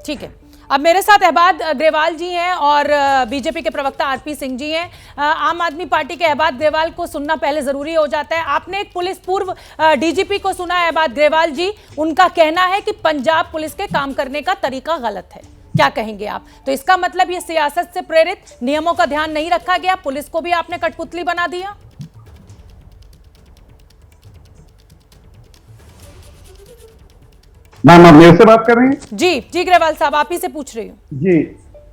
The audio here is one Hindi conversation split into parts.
ठीक है। अब मेरे साथ अहबाद ग्रेवाल जी हैं और बीजेपी के प्रवक्ता आरपी सिंह जी हैं। आम आदमी पार्टी के अहबाद ग्रेवाल को सुनना पहले जरूरी हो जाता है। आपने एक पुलिस पूर्व डीजीपी को सुना है, अहबाद ग्रेवाल जी, उनका कहना है कि पंजाब पुलिस के काम करने का तरीका गलत है। क्या कहेंगे आप? तो इसका मतलब ये सियासत से प्रेरित, नियमों का ध्यान नहीं रखा गया, पुलिस को भी आपने कठपुतली बना दिया। मैम आप मेरे से बात कर रही हैं? जी ग्रेवाल साहब, आप ही से पूछ रही हूँ।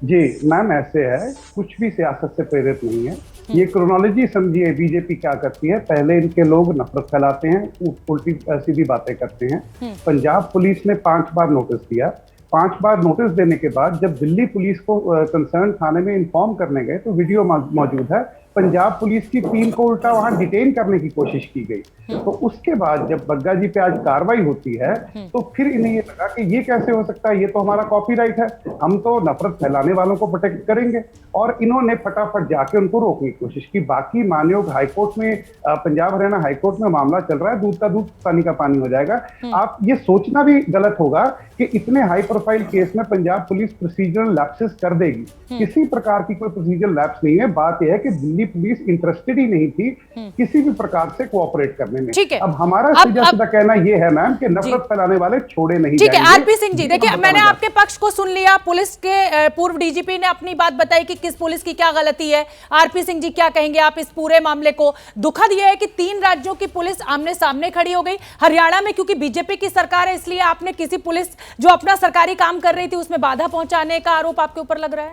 जी मैम, ऐसे है, कुछ भी सियासत से प्रेरित नहीं है। ये क्रोनोलॉजी समझिए, बीजेपी क्या करती है, पहले इनके लोग नफरत फैलाते हैं, उल्टी सीधी बातें करते हैं। पंजाब पुलिस ने 5 बार नोटिस दिया। 5 बार नोटिस देने के बाद जब दिल्ली पुलिस को कंसर्न थाने में इन्फॉर्म करने गए तो वीडियो मौजूद है। पंजाब पुलिस की टीम को उल्टा वहां डिटेन करने की कोशिश की गई। तो उसके बाद जब बग्गा जी पे आज कार्रवाई होती है तो फिर इन्हें ये लगा कि ये कैसे हो सकता है, ये तो हमारा कॉपीराइट है, हम तो नफरत फैलाने वालों को प्रोटेक्ट करेंगे। और इन्होंने फटाफट जाके उनको रोकने की कोशिश की। बाकी मानयोग हाईकोर्ट में, पंजाब हरियाणा हाईकोर्ट में मामला चल रहा है, दूध का दूध पानी का पानी हो जाएगा। आप ये सोचना भी गलत होगा कि इतने हाई प्रोफाइल केस में पंजाब पुलिस प्रोसीजरल लैप्सेस कर देगी। किसी प्रकार की कोई प्रोसीजरल लैप्स नहीं है। बात यह है कि दिल्ली पुलिस इंटरेस्टेड ही नहीं थी किसी भी प्रकार से कोऑपरेट करने में। ठीक है। अब हमारा सीधा कहना यह है मैम कि नफरत फैलाने वाले छोड़े नहीं जाएंगे। ठीक है आरपी सिंह जी, देखिए मैंने आपके पक्ष को सुन लिया। पुलिस के पूर्व डीजीपी ने अपनी बात बताई कि किस पुलिस की क्या गलती है। आरपी सिंह जी क्या कहेंगे आप इस पूरे मामले को? दुखद यह है कि 3 राज्यों की पुलिस आमने सामने खड़ी हो गई। हरियाणा में क्योंकि बीजेपी की सरकार है इसलिए आपने किसी पुलिस जो अपना सरकारी काम कर रही थी उसमें बाधा पहुंचाने का आरोप आपके ऊपर लग रहा है।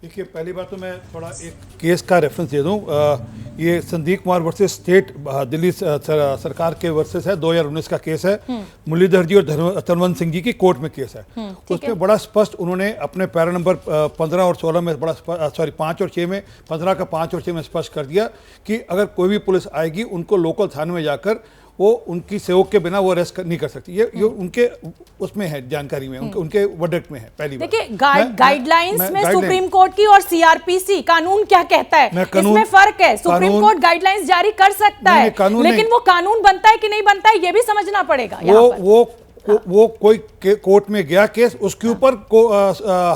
देखिए, पहली बात तो मैं थोड़ा एक केस का रेफरेंस दे दूं। ये संदीप कुमार वर्सेस स्टेट दिल्ली सरकार के वर्सेस है, 2019 का केस है। मुरलीधर जी और धनवंत सिंह जी की कोर्ट में केस है। उसमें बड़ा स्पष्ट उन्होंने अपने पैरा नंबर 15 और 16 में बड़ा 5 और 6 में 15 का 5 और 6 में स्पष्ट कर दिया कि अगर कोई भी पुलिस आएगी उनको लोकल थाने में जाकर वो उनकी सहयोग के बिना वो अरेस्ट नहीं कर सकती। ये उनके उसमें है, जानकारी में, उनके वर्डिक्ट में है। पहली बात, देखिए गाइडलाइंस में सुप्रीम कोर्ट की और सीआरपीसी कानून क्या कहता है, इसमें फर्क है। सुप्रीम कोर्ट गाइडलाइंस जारी कर सकता है, लेकिन वो कानून बनता है कि नहीं बनता है ये भी समझना पड़ेगा। वो कोई कोर्ट में गया केस, उसके ऊपर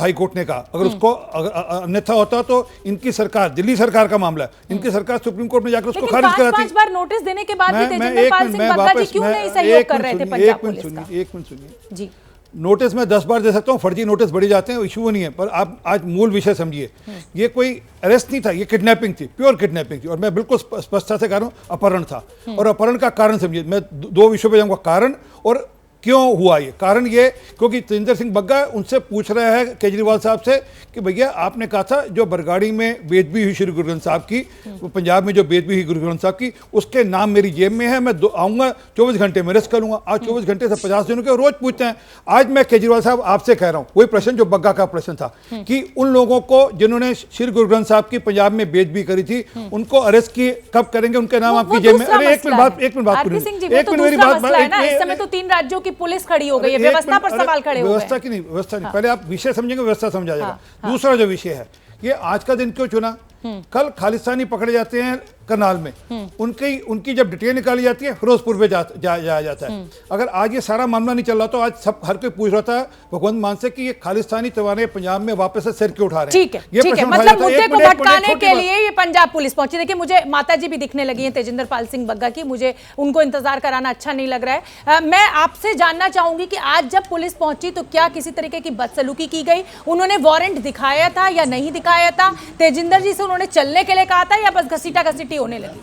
हाई कोर्ट ने कहा अगर उसको अन्यथा होता तो इनकी सरकार, दिल्ली सरकार का मामला है, इनकी सरकार सुप्रीम कोर्ट में जाकर उसको खारिज कराती। 5 बार नोटिस देने के बाद भी तेजिंदर पाल सिंह बग्गा जी क्यों नहीं सहयोग कर रहे थे पंजाब पुलिस का? एक मिनट सुनिए जी। नोटिस में 10 बार दे सकता हूँ, फर्जी नोटिस बढ़ी जाते हैं, इशू नहीं है। पर आप आज मूल विषय समझिए। ये कोई अरेस्ट नहीं था, ये किडनैपिंग थी, प्योर किडनैपिंग थी। और मैं बिल्कुल स्पष्टता से कह रहा हूँ, अपहरण था। और अपहरण का कारण समझिए, मैं 2 विषयों पे जाऊँगा, कारण और क्यों हुआ ये। कारण ये क्योंकि तेजिंदर सिंह बग्गा उनसे पूछ रहा है केजरीवाल साहब से कि भैया आपने कहा था जो बरगाड़ी में बेदबी हुई श्री गुरु ग्रंथ साहब की, पंजाब में जो बेदबी हुई गुरु ग्रंथ साहब की, उसके नाम मेरी जेब में है, मैं आऊँगा 24 घंटे में अरेस्ट करूँगा। आज 24 घंटे से 50 दिनों के रोज पूछते हैं। आज मैं केजरीवाल साहब आपसे कह रहा हूँ वही प्रश्न जो बग्गा का प्रश्न था कि उन लोगों को जिन्होंने श्री गुरु ग्रंथ साहब की पंजाब में बेदबी करी थी उनको अरेस्ट की कब करेंगे, उनके नाम आपकी जेब में। अरे एक मिनट बात मेरी बात, इस समय तो 3 राज्यों की पुलिस खड़ी हो गई है, व्यवस्था पर सवाल खड़े हो गए। व्यवस्था की नहीं, व्यवस्था नहीं, पहले आप विषय समझेंगे, व्यवस्था समझा जाएगा। दूसरा जो विषय है, ये आज का दिन क्यों चुना? कल खालिस्तानी पकड़े जाते हैं करनाल में, उनकी जब डिटेल निकाली जाती है फिरोजपुर में जाया जाता है। अगर आज ये सारा मामला नहीं चल रहा तो आज सब हर कोई पूछ रहा था भगवंत मान से कि ये खालिस्तानी तवाने पंजाब में वापस से सिर क्यों उठा रहे हैं। ठीक है, मतलब मुद्दे को भटकाने के लिए ये पंजाब पुलिस पहुंची। देखिए मुझे माता जी भी दिखने लगी है तेजिंदर पाल सिंह बग्गा की, मुझे उनको इंतजार कराना अच्छा नहीं लग रहा है। मैं आपसे जानना चाहूंगी कि आज जब पुलिस पहुंची तो क्या किसी तरीके की बदसलूकी की गई? उन्होंने वारंट दिखाया था या नहीं दिखाया था? तेजिंदर जी से उन्होंने चलने के लिए कहा था या बस घसीटा घसीटी होने लगी?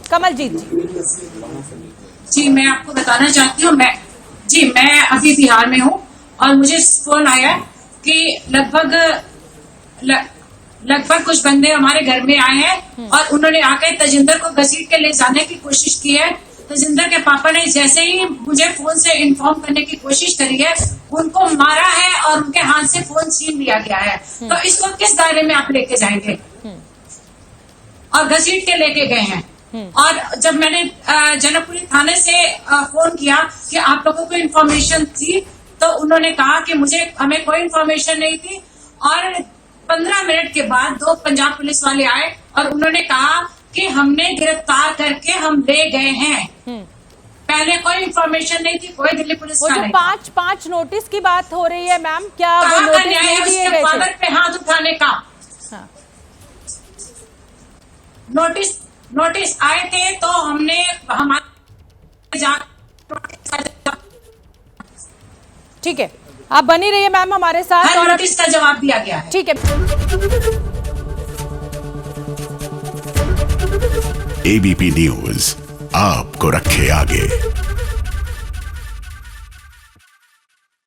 कमलजीत जी, मैं आपको बताना चाहती हूँ, मैं अभी बिहार में हूँ और मुझे फोन आया कि लगभग कुछ बंदे हमारे घर में आए हैं और उन्होंने आकर तेजिंदर को घसीट के ले जाने की कोशिश की है। तेजिंदर के पापा ने जैसे ही मुझे फोन से इन्फॉर्म करने की कोशिश करी है, उनको मारा है और उनके हाथ से फोन छीन लिया गया है। तो इसको किस दायरे में आप लेके जाएंगे? और घसीट के लेके गए हैं। और जब मैंने जनकपुरी थाने से फोन किया कि आप लोगों को इन्फॉर्मेशन थी, तो उन्होंने कहा कि हमें कोई इन्फॉर्मेशन नहीं थी। और 15 मिनट के बाद 2 पंजाब पुलिस वाले आए और उन्होंने कहा कि हमने गिरफ्तार करके हम ले गए हैं। पहले कोई इंफॉर्मेशन नहीं थी, कोई दिल्ली पुलिस वो का जो नहीं। पांच नोटिस की बात हो रही है मैम, क्या वो कहाँ का नोटिस न्याय नहीं है दिए उसके गए फादर थे? पे हाथ उठाने का? हाँ। नोटिस आए थे तो हमने हमारे ठीक है, आप बनी रहिए मैम हमारे साथ हर और नोटिस का जवाब दिया गया है। ठीक है। एबीपी न्यूज आपको रखे आगे।